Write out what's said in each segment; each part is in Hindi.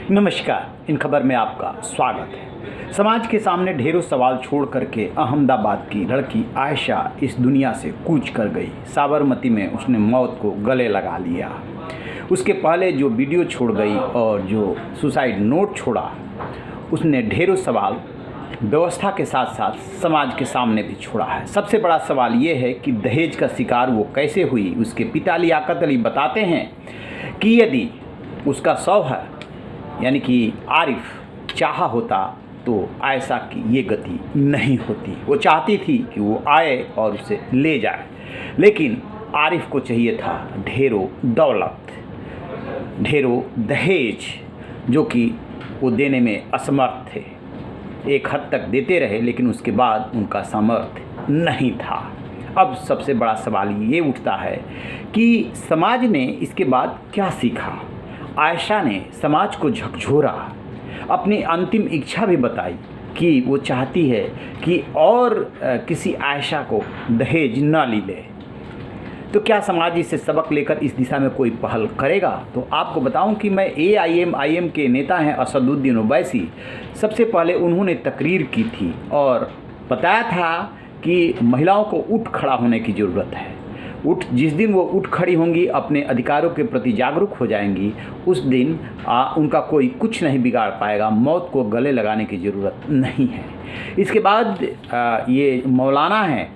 नमस्कार। इन खबर में आपका स्वागत है। समाज के सामने ढेरों सवाल छोड़ करके अहमदाबाद की लड़की आयशा इस दुनिया से कूच कर गई। साबरमती में उसने मौत को गले लगा लिया। उसके पहले जो वीडियो छोड़ गई और जो सुसाइड नोट छोड़ा, उसने ढेरों सवाल व्यवस्था के साथ साथ समाज के सामने भी छोड़ा है। सबसे बड़ा सवाल ये है कि दहेज का शिकार वो कैसे हुई। उसके पिता लियाकत अली बताते हैं कि यदि उसका शौहर यानी कि आरिफ चाहा होता तो आयशा की ये गति नहीं होती। वो चाहती थी कि वो आए और उसे ले जाए, लेकिन आरिफ को चाहिए था ढेरों दौलत, ढेरों दहेज, जो कि वो देने में असमर्थ थे। एक हद तक देते रहे, लेकिन उसके बाद उनका सामर्थ्य नहीं था। अब सबसे बड़ा सवाल ये उठता है कि समाज ने इसके बाद क्या सीखा। आयशा ने समाज को झकझोरा, अपनी अंतिम इच्छा भी बताई कि वो चाहती है कि और किसी आयशा को दहेज न ले। तो क्या समाज इससे सबक लेकर इस दिशा में कोई पहल करेगा? तो आपको बताऊं कि मैं AIM के नेता हैं असदुद्दीन ओवैसी। सबसे पहले उन्होंने तकरीर की थी और बताया था कि महिलाओं को उठ खड़ा होने की ज़रूरत है। जिस दिन वो उठ खड़ी होंगी, अपने अधिकारों के प्रति जागरूक हो जाएंगी, उस दिन उनका कोई कुछ नहीं बिगाड़ पाएगा। मौत को गले लगाने की ज़रूरत नहीं है। इसके बाद ये मौलाना हैं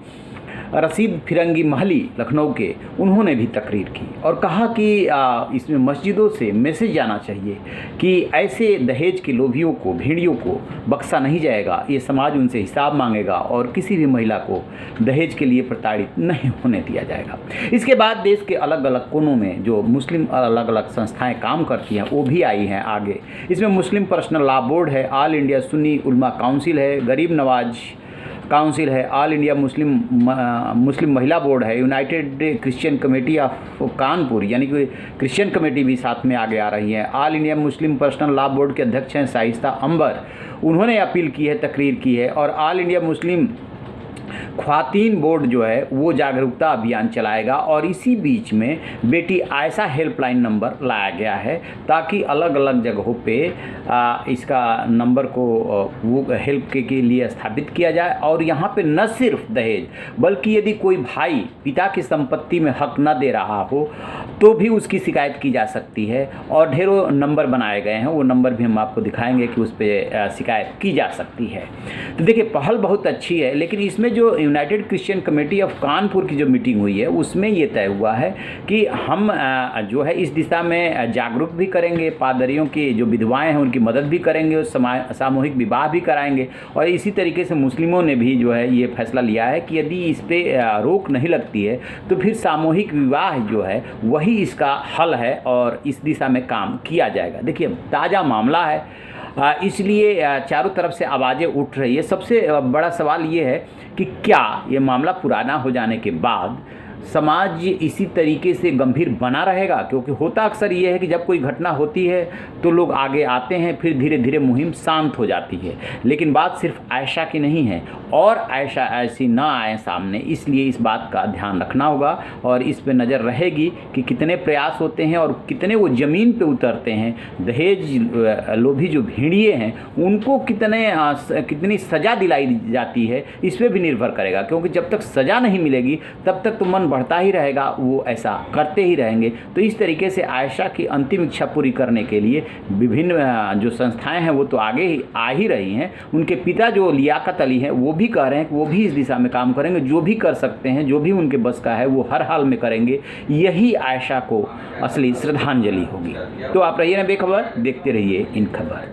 रशीद फिरंगी महली लखनऊ के, उन्होंने भी तकरीर की और कहा कि इसमें मस्जिदों से मैसेज जाना चाहिए कि ऐसे दहेज के लोभियों को, भेड़ियों को बख्शा नहीं जाएगा। ये समाज उनसे हिसाब मांगेगा और किसी भी महिला को दहेज के लिए प्रताड़ित नहीं होने दिया जाएगा। इसके बाद देश के अलग अलग कोनों में जो मुस्लिम अलग अलग संस्थाएँ काम करती हैं, वो भी आई हैं आगे। इसमें मुस्लिम पर्सनल लॉ बोर्ड है, ऑल इंडिया सुन्नी उलमा काउंसिल है, गरीब नवाज काउंसिल है, ऑल इंडिया मुस्लिम महिला बोर्ड है, United Christian committee of Kanpur यानी कि क्रिश्चियन कमेटी भी साथ में आगे आ रही है। All India Muslim personal law board के अध्यक्ष हैं शाइस्ता अंबर, उन्होंने अपील की है, तकरीर की है। और ऑल इंडिया मुस्लिम ख्वातीन बोर्ड जो है वो जागरूकता अभियान चलाएगा। और इसी बीच में बेटी आयशा हेल्पलाइन नंबर लाया गया है ताकि अलग अलग जगहों पे इसका नंबर को वो हेल्प के लिए स्थापित किया जाए। और यहाँ पे न सिर्फ दहेज, बल्कि यदि कोई भाई पिता की संपत्ति में हक न दे रहा हो तो भी उसकी शिकायत की जा सकती है। और ढेरों नंबर बनाए गए हैं, वो नंबर भी हम आपको दिखाएंगे कि उस पर शिकायत की जा सकती है। तो देखिए, पहल बहुत अच्छी है, लेकिन इसमें जो United Christian committee of Kanpur की जो मीटिंग हुई है उसमें ये तय हुआ है कि हम जो है इस दिशा में जागरूक भी करेंगे, पादरियों की जो विधवाएं हैं उनकी मदद भी करेंगे और सामूहिक विवाह भी कराएंगे। और इसी तरीके से मुस्लिमों ने भी जो है ये फैसला लिया है कि यदि इस पर रोक नहीं लगती है तो फिर सामूहिक विवाह जो है वही इसका हल है और इस दिशा में काम किया जाएगा। देखिए, ताज़ा मामला है, इसलिए चारों तरफ से आवाज़ें उठ रही है। सबसे बड़ा सवाल ये है कि क्या ये मामला पुराना हो जाने के बाद समाज इसी तरीके से गंभीर बना रहेगा? क्योंकि होता अक्सर ये है कि जब कोई घटना होती है तो लोग आगे आते हैं, फिर धीरे धीरे मुहिम शांत हो जाती है। लेकिन बात सिर्फ आयशा की नहीं है और आयशा ऐसी ना आए सामने, इसलिए इस बात का ध्यान रखना होगा और इस पे नज़र रहेगी कि कितने प्रयास होते हैं और कितने वो ज़मीन पे उतरते हैं। दहेज लोभी जो भेड़िए हैं उनको कितनी सज़ा दिलाई जाती है, इस पर भी निर्भर करेगा। क्योंकि जब तक सज़ा नहीं मिलेगी तब तक तो मन बढ़ता ही रहेगा, वो ऐसा करते ही रहेंगे। तो इस तरीके से आयशा की अंतिम इच्छा पूरी करने के लिए विभिन्न जो संस्थाएं हैं वो तो आगे ही आ ही रही हैं। उनके पिता जो लियाकत अली हैं वो भी कह रहे हैं कि वो भी इस दिशा में काम करेंगे, जो भी कर सकते हैं, जो भी उनके बस का है वो हर हाल में करेंगे। यही आयशा को असली श्रद्धांजलि होगी। तो आप रहिए ना बेखबर, देखते रहिए इन खबर।